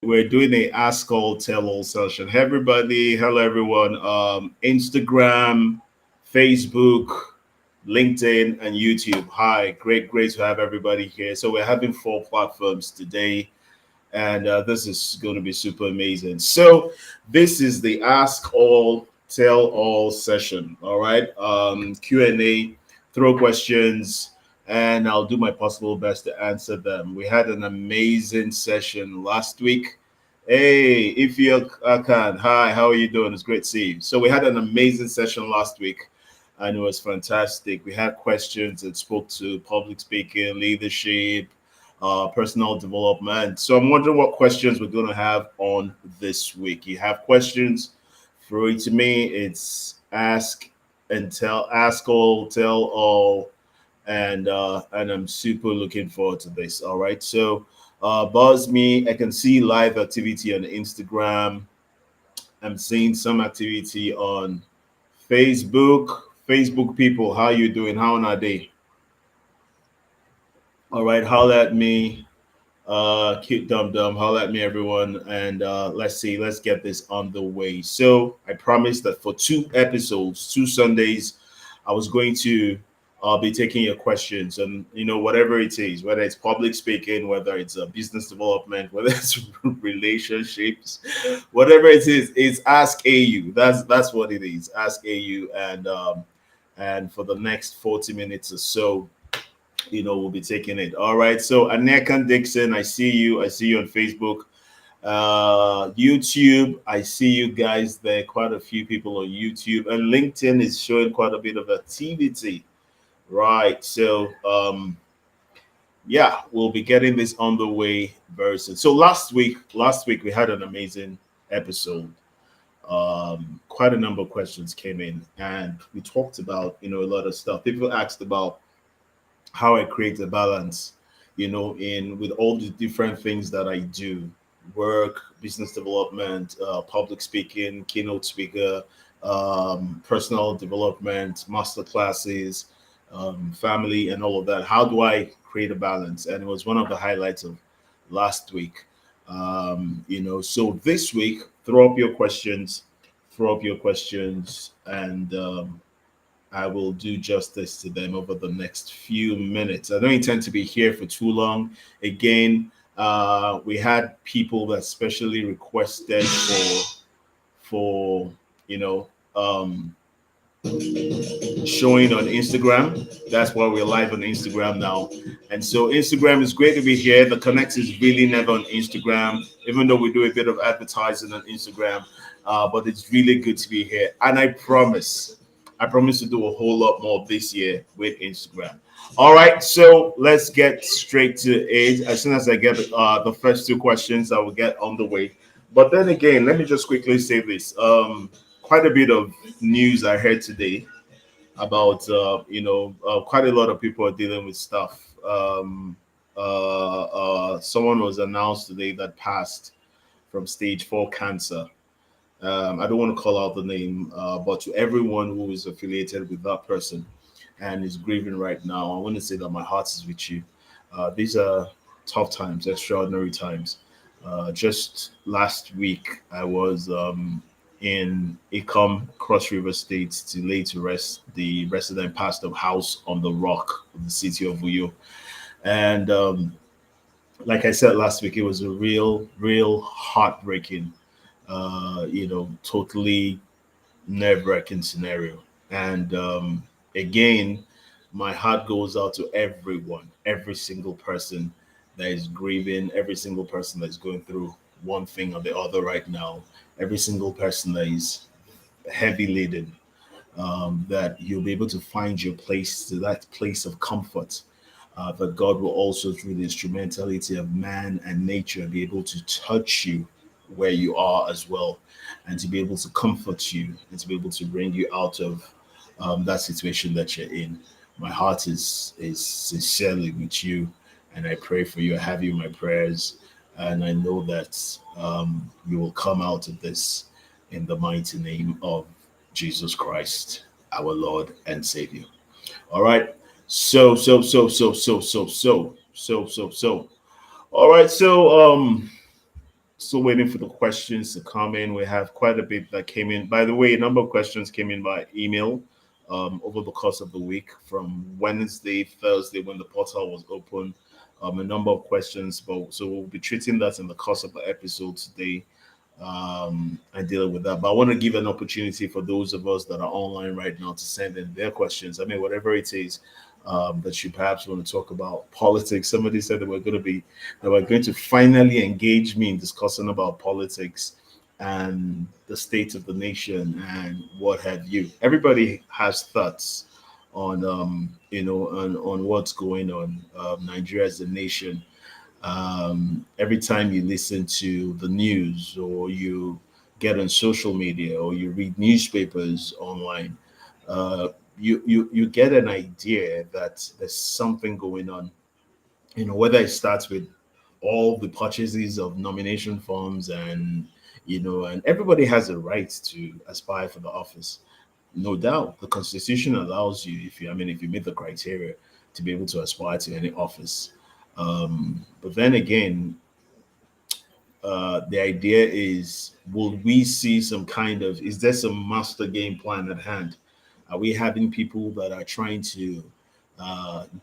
We're doing a Ask All Tell All session. Hey everybody, hello everyone. Instagram, Facebook, LinkedIn, and YouTube. Hi, great to have everybody here. So we're having four platforms today, and this is going to be super amazing. So this is the Ask All Tell All session. All right, Q&A, throw questions, and I'll do my possible best to answer them. We had an amazing session last week. Hey, if you can, hi, how are you doing? It's great to see you. So we had an amazing session last week, and it was fantastic. We had questions that spoke to public speaking, leadership, personal development. So I'm wondering what questions we're going to have on this week. You have questions, throw it to me. It's ask all, tell all, and I'm super looking forward to this. All right, so buzz me. I can see live activity on Instagram. I'm seeing some activity on Facebook. Facebook people, how you doing? How are they? All right, holla at me. Cute dum dum, holla at me, everyone, and let's see, let's get this on the way. So I promised that for two episodes, two Sundays, I was going to be taking your questions, and whatever it is, whether it's public speaking, whether it's business development, whether it's relationships, whatever it is, it's Ask AU. That's what it is. Ask AU, and for the next 40 minutes or so, we'll be taking it. All right. So Anekan Dixon, I see you. I see you on Facebook. YouTube, I see you guys there. Quite a few people on YouTube. And LinkedIn is showing quite a bit of activity. Right. So yeah, we'll be getting this on the way very soon. So last week we had an amazing episode. Quite a number of questions came in and we talked about a lot of stuff. People asked about how I create a balance, in with all the different things that I do, work, business development, public speaking, keynote speaker, personal development, master classes, family, and all of that. How do I create a balance? And it was one of the highlights of last week. So this week, throw up your questions, and I will do justice to them over the next few minutes. I don't intend to be here for too long. Again, we had people that specially requested for you know um, showing on Instagram. That's why we're live on Instagram now. And so Instagram is great to be here. The connect is really never on Instagram, even though we do a bit of advertising on Instagram. But it's really good to be here. And I promise to do a whole lot more this year with Instagram. All right, so let's get straight to it. As soon as I get the first two questions, I will get on the way. But then again, let me just quickly say this. Quite a bit of news I heard today about quite a lot of people are dealing with stuff. Someone was announced today that passed from stage 4 cancer. I don't want to call out the name, but to everyone who is affiliated with that person and is grieving right now, I want to say that my heart is with you. These are tough times, extraordinary times. Just last week, I was in Ecom, Cross River State, to lay to rest the resident pastor of House on the Rock of the city of Uyo. And like I said last week, it was a real heartbreaking, totally nerve-wracking scenario. And again, my heart goes out to everyone, every single person that is grieving, every single person that is going through one thing or the other right now, every single person that is heavy laden, that you'll be able to find your place to that place of comfort. That God will also, through the instrumentality of man and nature, be able to touch you where you are as well, and to be able to comfort you and to be able to bring you out of that situation that you're in. My heart is sincerely with you, and I pray for you. I have you in my prayers, and I know that you will come out of this in the mighty name of Jesus Christ, our Lord and Savior. All right. So. All right. So Still waiting for the questions to come in. We have quite a bit that came in. By the way, a number of questions came in by email over the course of the week from Wednesday, Thursday when the portal was open. A number of questions, but so we'll be treating that in the course of the episode today. And dealing with that. But I want to give an opportunity for those of us that are online right now to send in their questions. I mean, whatever it is that you perhaps want to talk about politics. Somebody said that we're going to finally engage me in discussing about politics and the state of the nation and what have you. Everybody has thoughts on on what's going on. Nigeria as a nation, every time you listen to the news or you get on social media or you read newspapers online, uh, you get an idea that there's something going on. Whether it starts with all the purchases of nomination forms and everybody has a right to aspire for the office. No doubt, the Constitution allows you, if you meet the criteria, to be able to aspire to any office. But then again, the idea is, will we see some kind of, is there some master game plan at hand? Are we having people that are trying to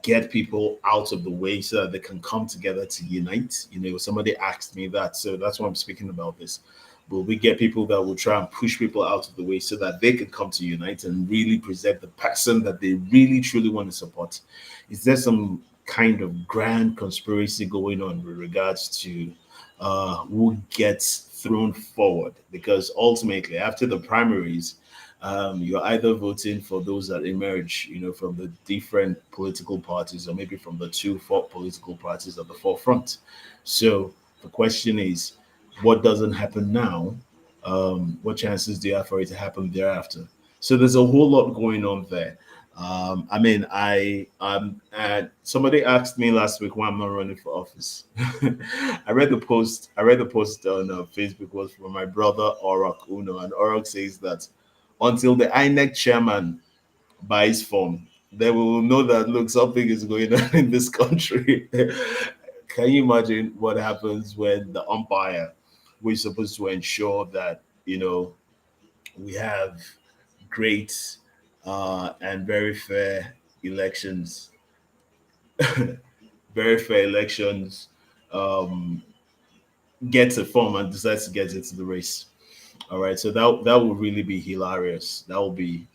get people out of the way so that they can come together to unite? Somebody asked me that, so that's why I'm speaking about this. Will we get people that will try and push people out of the way so that they can come to unite and really present the person that they really truly want to support? Is there some kind of grand conspiracy going on with regards to who gets thrown forward? Because ultimately, after the primaries, you're either voting for those that emerge, from the different political parties, or maybe from the two four political parties at the forefront. So the question is, what doesn't happen now? What chances do you have for it to happen thereafter? So there's a whole lot going on there. I mean, somebody asked me last week why I'm not running for office. I read the post. I read the post on Facebook was from my brother Orok Uno, and Orok says that until the INEC chairman buys form, they will know that look, something is going on in this country. Can you imagine what happens when the umpire, who is supposed to ensure that we have great and very fair elections, very fair elections, um, gets a form and decides to get into the race? All right, so that will really be hilarious. That will be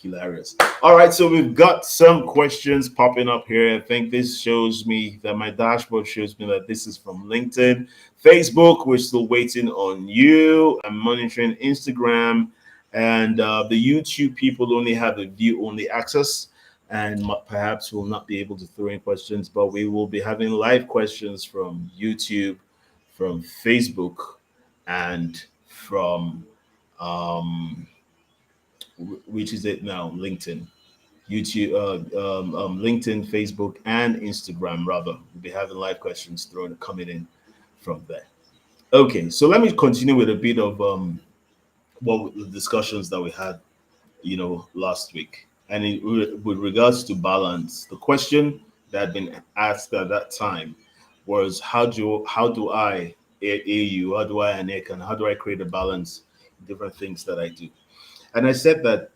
hilarious. All right, so we've got some questions popping up here. I think this shows me that my dashboard shows me that this is from LinkedIn, Facebook. We're still waiting on you. I'm monitoring Instagram, and the YouTube people only have a view only access, and perhaps will not be able to throw in questions. But we will be having live questions from YouTube, from Facebook, and from um, which is it now? LinkedIn, YouTube, LinkedIn, Facebook, and Instagram. Rather, we'll be having live questions thrown coming in from there. Okay, so let me continue with a bit of what the discussions that we had, last week. And with regards to balance, the question that had been asked at that time was, how do I AU, how do I ANEC, and how do I create a balance in different things that I do? And I said that,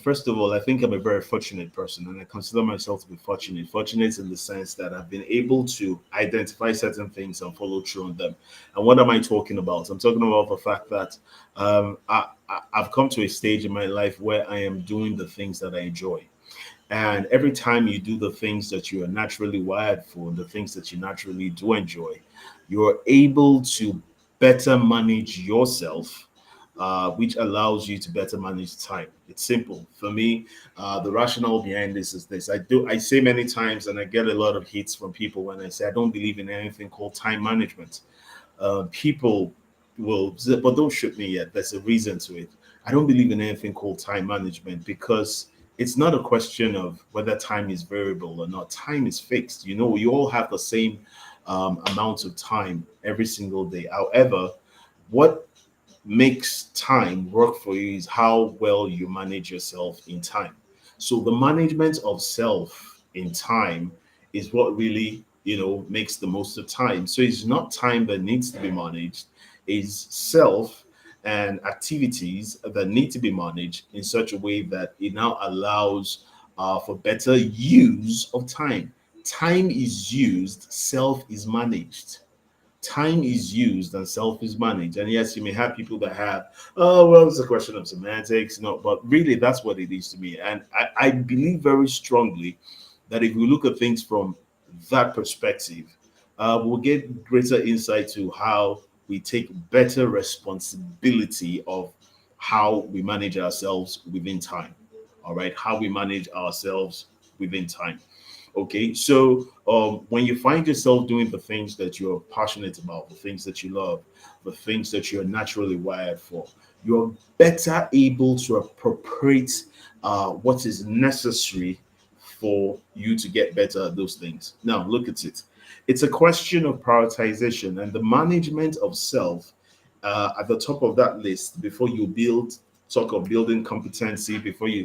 first of all, I think I'm a very fortunate person, and I consider myself to be fortunate. Fortunate in the sense that I've been able to identify certain things and follow through on them. And what am I talking about? I'm talking about the fact that I've come to a stage in my life where I am doing the things that I enjoy. And every time you do the things that you are naturally wired for, the things that you naturally do enjoy, you're able to better manage yourself, which allows you to better manage time. It's simple. For me, the rationale behind this is this. I say many times, and I get a lot of hits from people when I say I don't believe in anything called time management. People will say, but don't shoot me yet. There's a reason to it. I don't believe in anything called time management because it's not a question of whether time is variable or not. Time is fixed. You all have the same amount of time every single day. However, what makes time work for you is how well you manage yourself in time. So the management of self in time is what really makes the most of time. So it's not time that needs to be managed, it's self and activities that need to be managed in such a way that it now allows for better use of time. Time is used, self is managed. Time is used and self is managed. And yes, you may have people that have, oh, well, it's a question of semantics. No, but really, that's what it is to me. And I believe very strongly that if we look at things from that perspective, we'll get greater insight to how we take better responsibility of how we manage ourselves within time. All right, how we manage ourselves within time. Okay, so when you find yourself doing the things that you're passionate about, the things that you love, the things that you're naturally wired for, you're better able to appropriate what is necessary for you to get better at those things. Now, look at it. It's a question of prioritization and the management of self at the top of that list before you talk of building competency, before you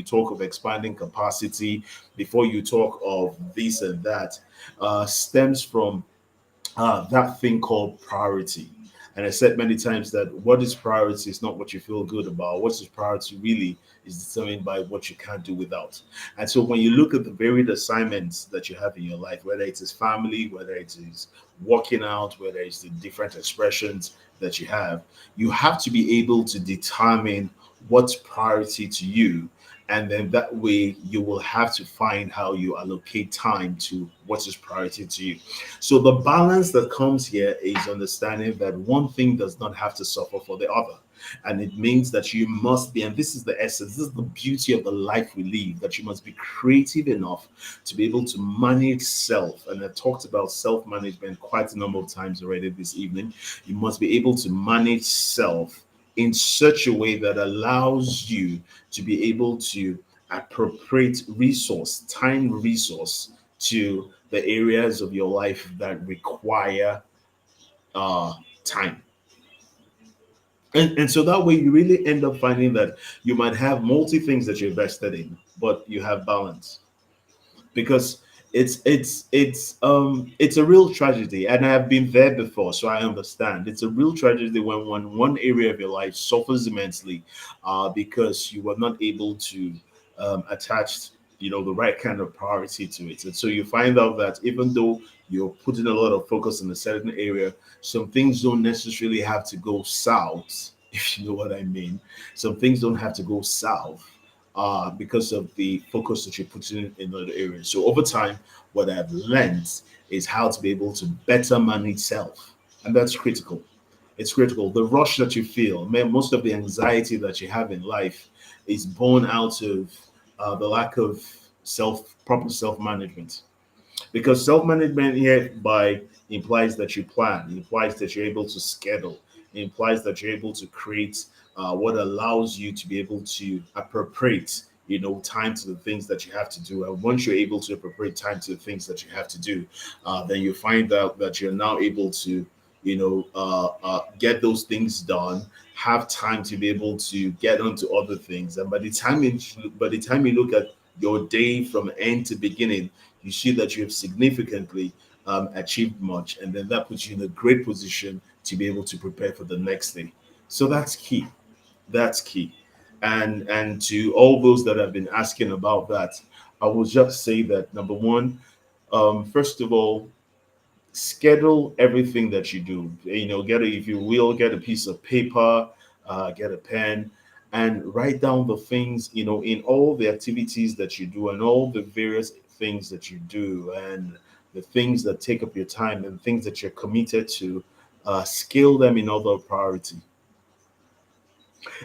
talk of expanding capacity, before you talk of this and that, stems from that thing called priority. And I said many times that what is priority is not what you feel good about. What is priority really is determined by what you can't do without. And so when you look at the varied assignments that you have in your life, whether it is family, whether it is working out, whether it's the different expressions that you have to be able to determine what's priority to you, and then that way you will have to find how you allocate time to what is priority to you. So the balance that comes here is understanding that one thing does not have to suffer for the other. And it means that you must be, and this is the essence, this is the beauty of the life we live, that you must be creative enough to be able to manage self. And I've talked about self management quite a number of times already this evening. You must be able to manage self in such a way that allows you to be able to appropriate resource, time resource to the areas of your life that require uh, time. And so that way you really end up finding that you might have multi things that you're invested in, but you have balance because it's a real tragedy, and I have been there before, so I understand. It's a real tragedy when one area of your life suffers immensely because you were not able to attach the right kind of priority to it. And so you find out that even though you're putting a lot of focus in a certain area, some things don't necessarily have to go south, if you know what I mean. Some things don't have to go south because of the focus that you're putting in other areas. So over time, what I've learned is how to be able to better manage self, and that's critical. It's critical. The rush that you feel, man, most of the anxiety that you have in life is born out of the lack of proper self management, because self-management hereby implies that you plan, implies that you're able to schedule, implies that you're able to create what allows you to be able to appropriate time to the things that you have to do. And once you're able to appropriate time to the things that you have to do, then you find out that you're now able to get those things done, have time to be able to get onto other things. And by the time you look at your day from end to beginning, you see that you have significantly achieved much, and then that puts you in a great position to be able to prepare for the next day. So that's key. That's key. And to all those that have been asking about that, I will just say that number one, first of all, schedule everything that you do. If you will, get a piece of paper, get a pen, and write down the things, in all the activities that you do and all the various things that you do and the things that take up your time and things that you're committed to, scale them in order of priority.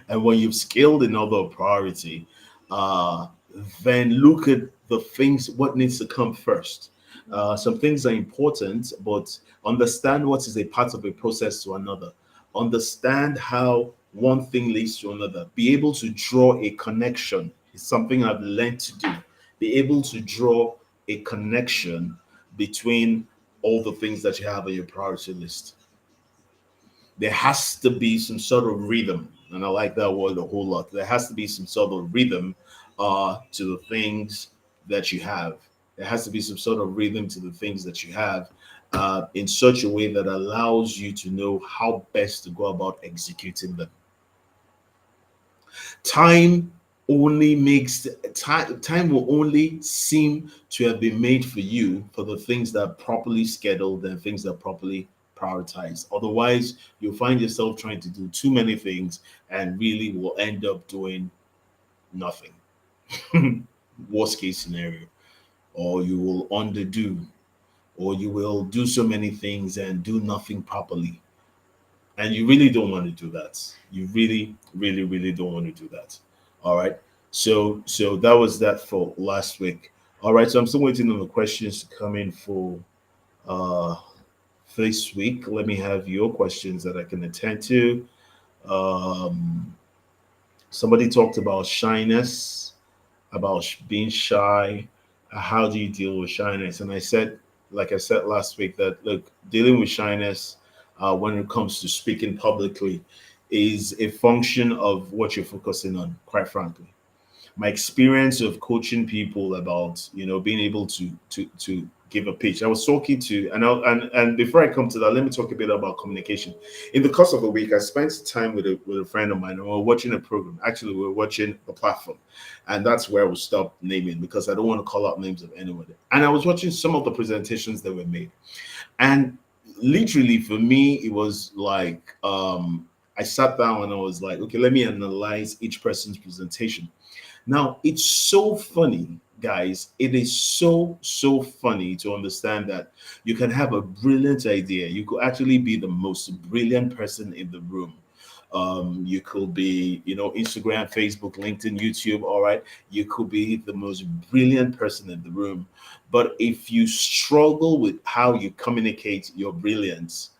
And when you've scaled another priority, uh, then look at the things, what needs to come first. Some things are important, but understand what is a part of a process to another. Understand how one thing leads to another. Be able to draw a connection is something I've learned to do. Be able to draw a connection between all the things that you have on your priority list. There has to be some sort of rhythm, and I like that word a whole lot. There has to be some sort of rhythm to the things that you have. There has to be some sort of rhythm to the things that you have, in such a way that allows you to know how best to go about executing them. Time only makes time will only seem to have been made for you for the things that are properly scheduled and things that are properly prioritized. Otherwise, you'll find yourself trying to do too many things and really will end up doing nothing. Worst case scenario. Or you will underdo, or you will do so many things and do nothing properly. And you really don't want to do that. You really, really, really don't want to do that. All right. So that was that for last week. All right. So I'm still waiting on the questions to come in for uh this week. Let me have your questions that I can attend to. Um, Somebody talked about shyness, about being shy. How do you deal with shyness? And I said, like I said last week, that look, dealing with shyness, when it comes to speaking publicly, is a function of what you're focusing on, quite frankly. My experience of coaching people about, being able to give a pitch. I was talking to, and before I come to that, let me talk a bit about communication. In the course of a week, I spent time with a friend of mine, and we were watching a program. Actually, we were watching a platform, and that's where I will stop naming because I don't want to call out names of anyone. And I was watching some of the presentations that were made, and literally for me, it was like, I sat down and I was like, okay, let me analyze each person's presentation. Now, it's so funny, guys. It is so, so funny to understand that you can have a brilliant idea. You could actually be the most brilliant person in the room. You could be, Instagram, Facebook, LinkedIn, YouTube. All right. You could be the most brilliant person in the room. But if you struggle with how you communicate your brilliance,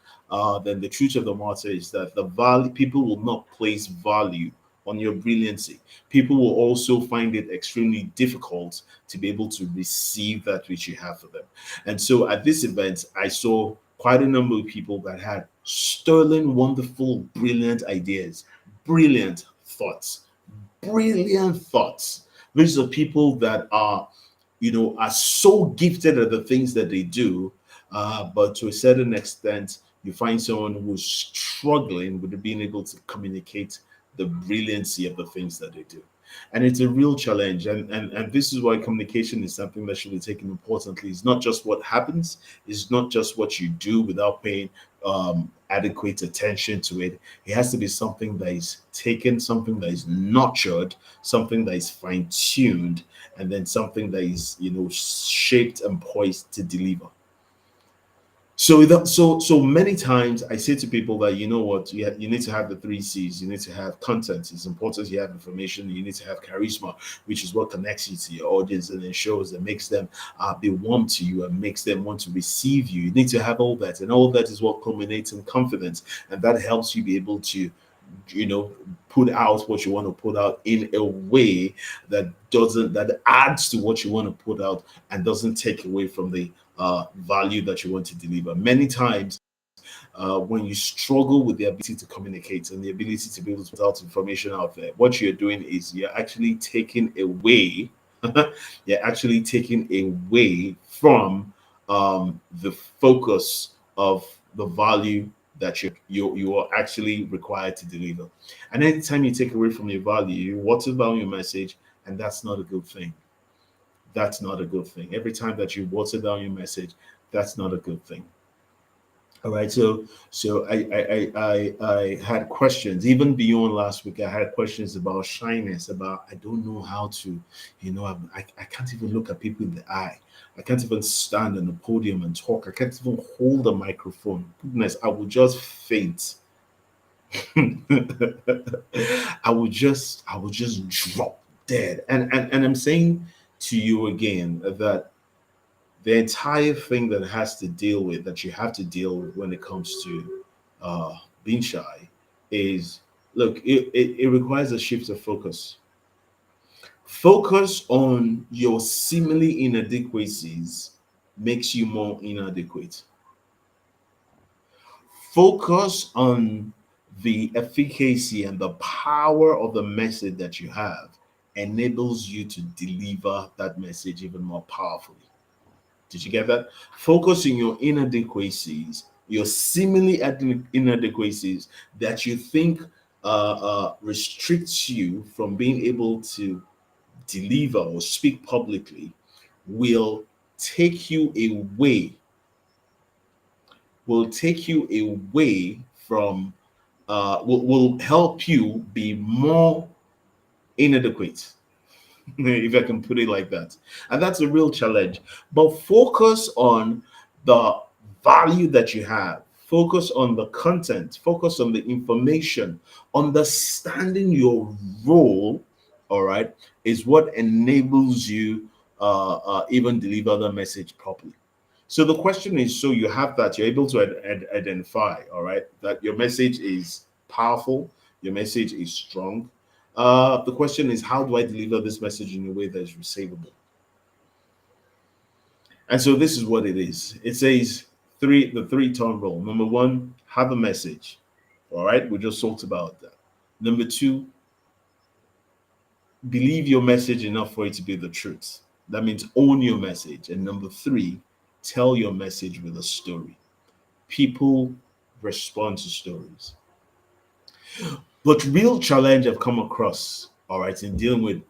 then the truth of the matter is that the value people will not place value on your brilliancy. People will also find it extremely difficult to be able to receive that which you have for them. And so at this event, I saw quite a number of people that had sterling, wonderful, brilliant ideas, brilliant thoughts, brilliant thoughts. These are people that are so gifted at the things that they do, but to a certain extent, you find someone who's struggling with being able to communicate the brilliancy of the things that they do. And it's a real challenge. And this is why communication is something that should be taken importantly. It's not just what happens, it's not just what you do without paying adequate attention to it. It has to be something that is taken, something that is nurtured, something that is fine tuned, and then something that is, shaped and poised to deliver. So many times I say to people that, you know what, you need to have the three C's. You need to have content. It's important you have information. You need to have charisma, which is what connects you to your audience and ensures that makes them be warm to you and makes them want to receive you. You need to have all that, and all that is what culminates in confidence, and that helps you be able to, you know put out what you want to put out in a way that adds to what you want to put out and doesn't take away from the value that you want to deliver. Many times, when you struggle with the ability to communicate and the ability to be able to put out information out there, what you're doing is you're actually taking away, you're actually taking away from the focus of the value that you are actually required to deliver. And anytime you take away from your value, you water down your message, and that's not a good thing. That's not a good thing. Every time that you water down your message, that's not a good thing. All right, so I had questions even beyond last week. I had questions about shyness, about I don't know how to, I can't even look at people in the eye. I can't even stand on the podium and talk. I can't even hold a microphone. Goodness, I would just faint. I would just drop dead. And I'm saying to you again that the entire thing that you have to deal with when it comes to being shy is, look, it requires a shift of focus. Focus on your seemingly inadequacies makes you more inadequate. Focus on the efficacy and the power of the message that you have enables you to deliver that message even more powerfully. Did you get that? Focus on your inadequacies, your seemingly inadequacies that you think restricts you from being able to deliver or speak publicly, will take you away, will take you away from, will help you be more inadequate, if I can put it like that. And that's a real challenge. But focus on the value that you have, focus on the content, focus on the information, understanding your role, all right, is what enables you even deliver the message properly. So the question is, so you have that, you're able to identify, all right, that your message is powerful, your message is strong. The question is, how do I deliver this message in a way that is receivable? And so this is what it is. It says the three-tone rule. Number one, have a message. All right, we just talked about that. Number two, believe your message enough for it to be the truth. That means own your message. And number three, tell your message with a story. People respond to stories. But real challenge I've come across, all right, in dealing with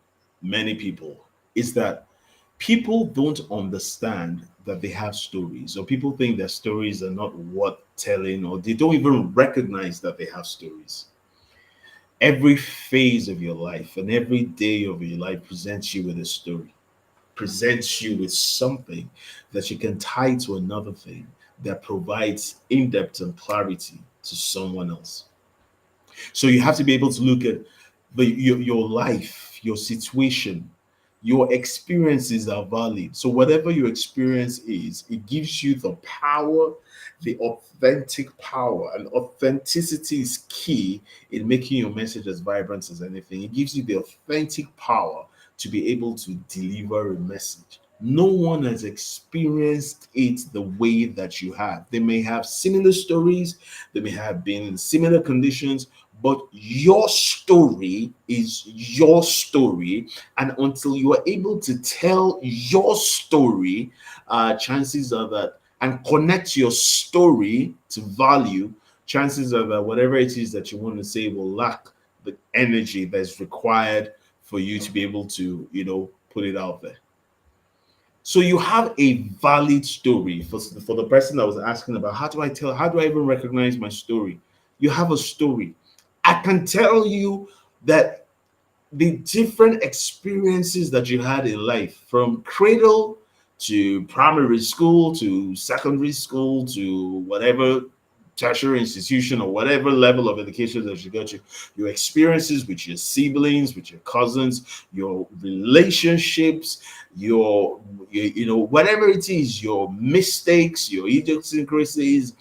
many people is that people don't understand that they have stories, or people think their stories are not worth telling, or they don't even recognize that they have stories. Every phase of your life and every day of your life presents you with a story, presents you with something that you can tie to another thing that provides in depth and clarity to someone else. So you have to be able to look at your life, your situation, your experiences are valid. So whatever your experience is, it gives you the power, the authentic power. And authenticity is key in making your message as vibrant as anything. It gives you the authentic power to be able to deliver a message. No one has experienced it the way that you have. They may have similar stories, they may have been in similar conditions, but your story is your story. And until you are able to tell your story, chances are that, and connect your story to value, chances are that whatever it is that you want to say will lack the energy that's required for you to be able to, put it out there. So you have a valid story. For the person that was asking about, how do I even recognize my story? You have a story. I can tell you that the different experiences that you had in life, from cradle to primary school to secondary school to whatever tertiary institution or whatever level of education that you go to, your experiences with your siblings, with your cousins, your relationships, whatever it is, your mistakes, your idiosyncrasies,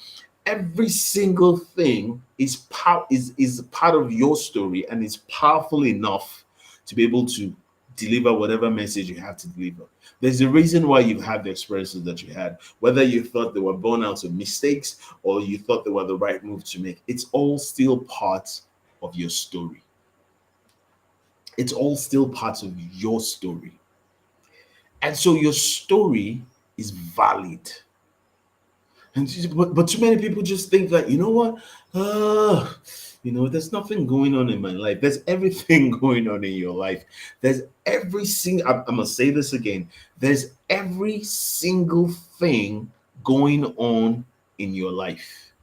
every single thing is part of your story, and is powerful enough to be able to deliver whatever message you have to deliver. There's a reason why you've had the experiences that you had, whether you thought they were born out of mistakes or you thought they were the right move to make. It's all still part of your story. It's all still part of your story. And so your story is valid. But too many people just think that, you know what, there's nothing going on in my life. There's everything going on in your life. There's every single. I'm gonna say this again. There's every single thing going on in your life,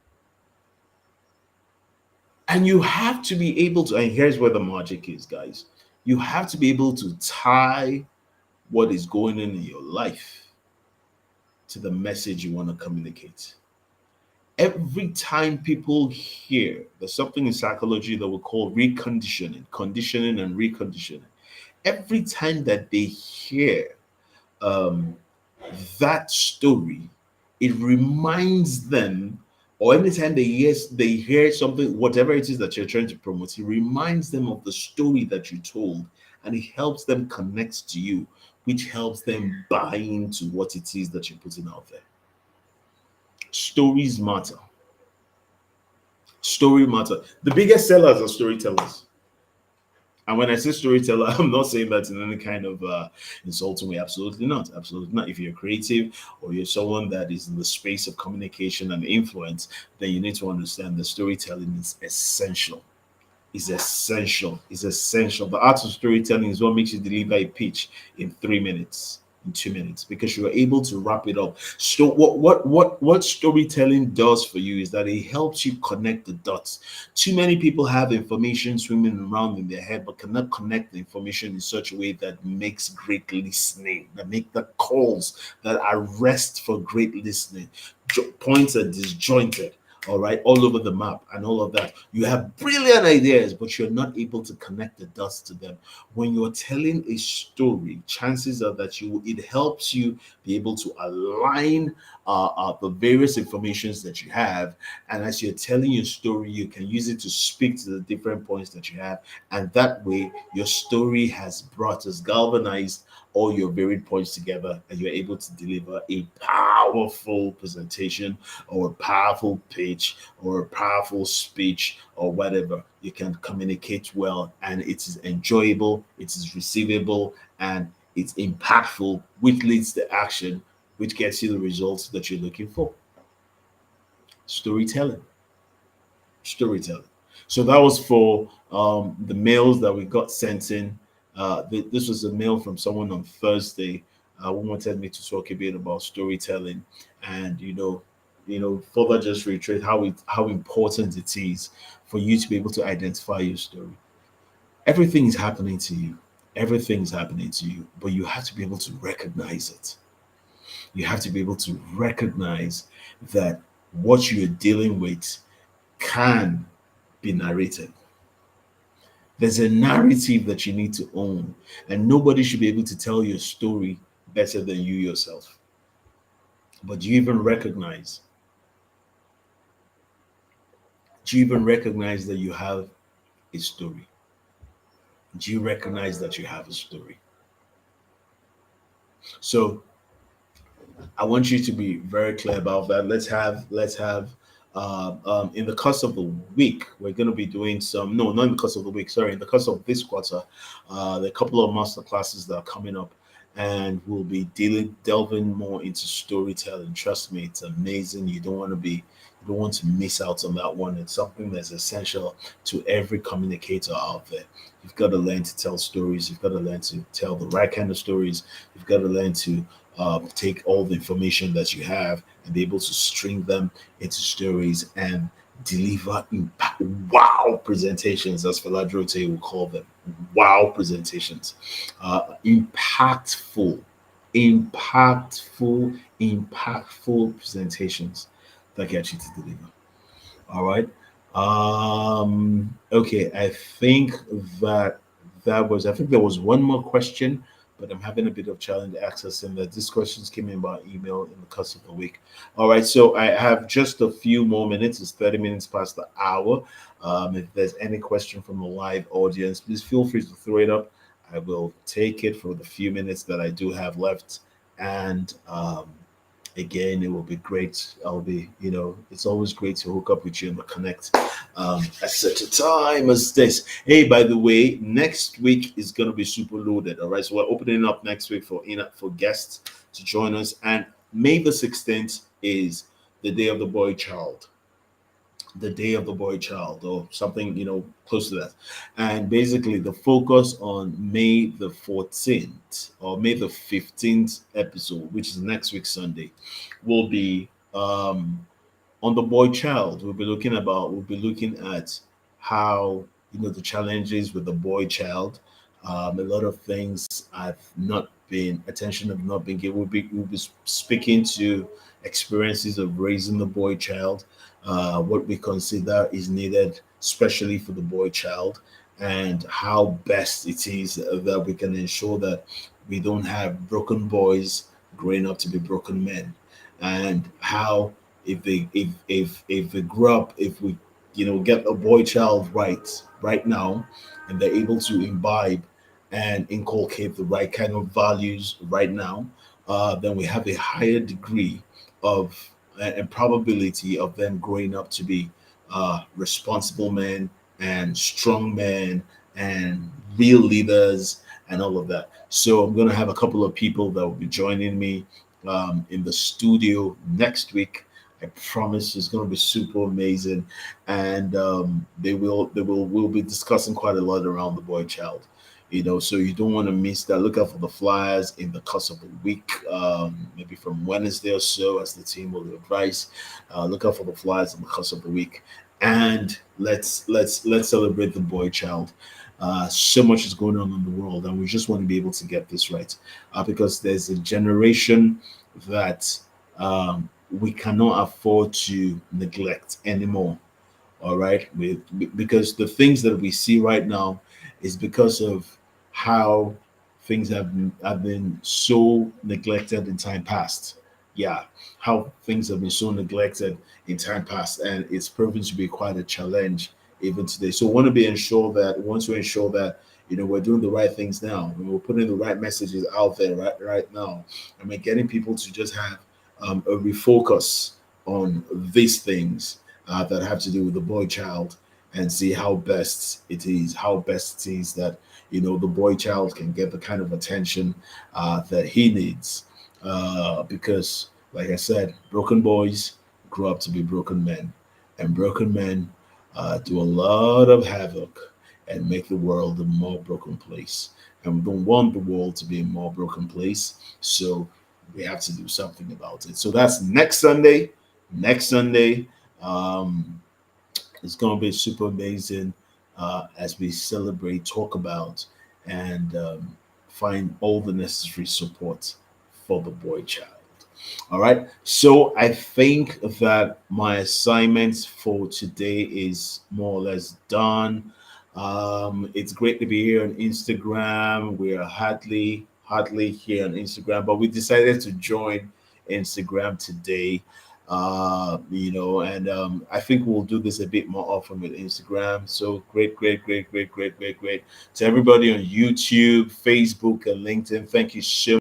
and you have to be able to. And here's where the magic is, guys. You have to be able to tie what is going on in your life to the message you want to communicate. Every time people hear, there's something in psychology that we call reconditioning, conditioning and reconditioning. Every time that they hear um, that story, it reminds them, or anytime they hear something, whatever it is that you're trying to promote, it reminds them of the story that you told, and it helps them connect to you, which helps them buy into what it is that you're putting out there. Stories matter. Story matter. The biggest sellers are storytellers. And when I say storyteller, I'm not saying that in any kind of insulting way. Absolutely not. Absolutely not. If you're creative or you're someone that is in the space of communication and influence, then you need to understand that storytelling is essential. Is essential. Is essential. The art of storytelling is what makes you deliver a pitch in 3 minutes, in 2 minutes, because you are able to wrap it up. So what storytelling does for you is that it helps you connect the dots. Too many people have information swimming around in their head, but cannot connect the information in such a way that makes great listening, that make the calls that arrest for great listening. Points are disjointed, all right, all over the map and all of that. You have brilliant ideas, but you're not able to connect the dots to them. When you're telling a story, chances are that it helps you be able to align the various informations that you have. And as you're telling your story, you can use it to speak to the different points that you have. And that way, your story has brought us galvanized all your varied points together, and you're able to deliver a powerful presentation or a powerful pitch or a powerful speech or whatever. You can communicate well, and it is enjoyable, it is receivable, and it's impactful, which leads to action, which gets you the results that you're looking for. Storytelling. Storytelling. So that was for the mails that we got sent in. This was a mail from someone on Thursday who wanted me to talk a bit about storytelling, and further just reiterate how important it is for you to be able to identify your story. Everything is happening to you. Everything is happening to you, but you have to be able to recognize it. You have to be able to recognize that what you're dealing with can be narrated. There's a narrative that you need to own, and nobody should be able to tell your story better than you yourself. But do you even recognize that you have a story? Do you recognize that you have a story? So I want you to be very clear about that. Let's have in the course of the week, we're going to be doing some. No, not in the course of the week. Sorry, in the course of this quarter, there are a couple of master classes that are coming up, and we'll be delving more into storytelling. Trust me, it's amazing. You don't want to miss out on that one. It's something that's essential to every communicator out there. You've got to learn to tell stories. You've got to learn to tell the right kind of stories. You've got to learn to take all the information that you have and be able to string them into stories and deliver wow presentations, as Faladrote will call them. Wow presentations. Impactful presentations that get you to deliver. All right. Okay. That I think there was one more question, but I'm having a bit of challenge accessing that. These questions came in by email in the course of the week. All right. So I have just a few more minutes. It's 30 minutes past the hour. If there's any question from the live audience, please feel free to throw it up. I will take it for the few minutes that I do have left. And again, it will be great. It's always great to hook up with you and connect at such a time as this. Hey, by the way, next week is going to be super loaded. All right, so we're opening up next week for guests to join us, and May the 16th is the day of the boy child, or something close to that. And basically the focus on May the 14th or May the 15th episode, which is next week Sunday, will be on the boy child. We'll be looking at how the challenges with the boy child. A lot of things have not been attention have not been given. We'll be speaking to experiences of raising the boy child, what we consider is needed, especially for the boy child, and how best it is that we can ensure that we don't have broken boys growing up to be broken men, and how if they grow up, if we get a boy child right now, and they're able to imbibe and inculcate the right kind of values right now, then we have a higher degree of and probability of them growing up to be responsible men and strong men and real leaders and all of that. So I'm going to have a couple of people that will be joining me in the studio next week. I promise it's going to be super amazing, and they will we'll be discussing quite a lot around the boy child. So you don't want to miss that. Look out for the flyers in the course of the week, maybe from Wednesday or so, as the team will advise. Look out for the flyers in the course of the week, and let's celebrate the boy child. So much is going on in the world, and we just want to be able to get this right, because there's a generation that we cannot afford to neglect anymore. All right, because the things that we see right now is because of how things have been so neglected in time past. Yeah, how things have been so neglected in time past, and it's proven to be quite a challenge even today. So we want to be ensure that once we ensure that we're doing the right things now, and we're putting the right messages out there right now. I mean, getting people to just have a refocus on these things that have to do with the boy child, and see how best it is that the boy child can get the kind of attention that he needs, because like I said, broken boys grow up to be broken men, and broken men do a lot of havoc and make the world a more broken place, and we don't want the world to be a more broken place. So we have to do something about it. So that's next Sunday. um, it's going to be super amazing, as we celebrate, talk about, and find all the necessary support for the boy child. All right. So I think that my assignment for today is more or less done. It's great to be here on Instagram. We are hardly here on Instagram, but we decided to join Instagram today. And I think we'll do this a bit more often with Instagram. So great, great, great, great, great, great, great to everybody on YouTube, Facebook, and LinkedIn. Thank you so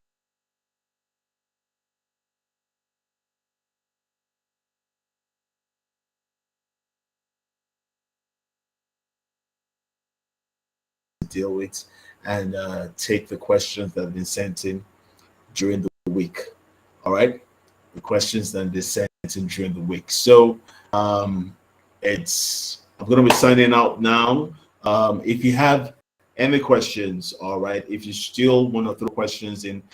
deal with, and take the questions that have been sent in during the week. All right, the questions that have been sent in during the week. So um, it's I'm going to be signing out now. If you have any questions, all right, if you still want to throw questions in,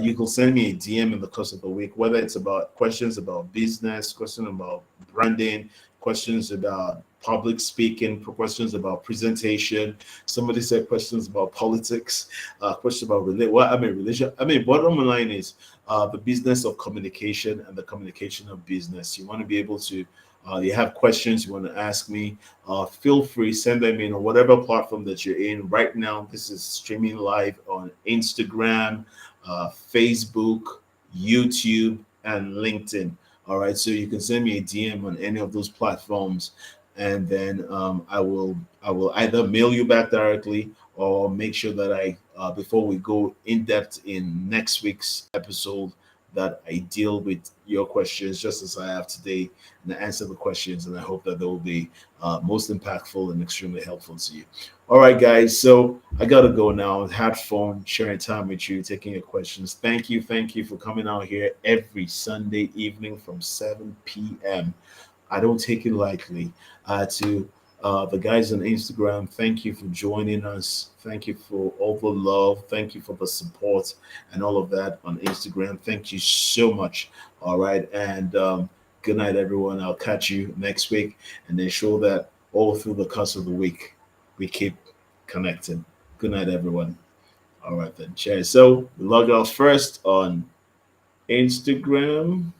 you can send me a DM in the course of the week, whether it's about questions about business, questions about branding, questions about public speaking, questions about presentation. Somebody said questions about politics, questions about religion. I mean, bottom line is the business of communication and the communication of business. You want to be able to, you have questions you want to ask me, feel free, send them in on whatever platform that you're in. Right now, this is streaming live on Instagram, Facebook, YouTube, and LinkedIn. All right, so you can send me a DM on any of those platforms, and then I will either mail you back directly, or make sure that before we go in depth in next week's episode, that I deal with your questions just as I have today, and answer the questions. And I hope that they will be most impactful and extremely helpful to you. All right, guys. So I gotta go now. Had fun sharing time with you, taking your questions. Thank you for coming out here every Sunday evening from 7 p.m. I don't take it lightly. To the guys on Instagram, thank you for joining us. Thank you for all the love. Thank you for the support and all of that on Instagram. Thank you so much. All right. And good night, everyone. I'll catch you next week, and ensure that all through the course of the week, we keep connecting. Good night, everyone. All right, then. Cheers. So we log off first on Instagram.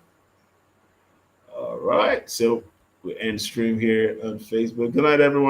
All right. So we end stream here on Facebook. Good night, everyone.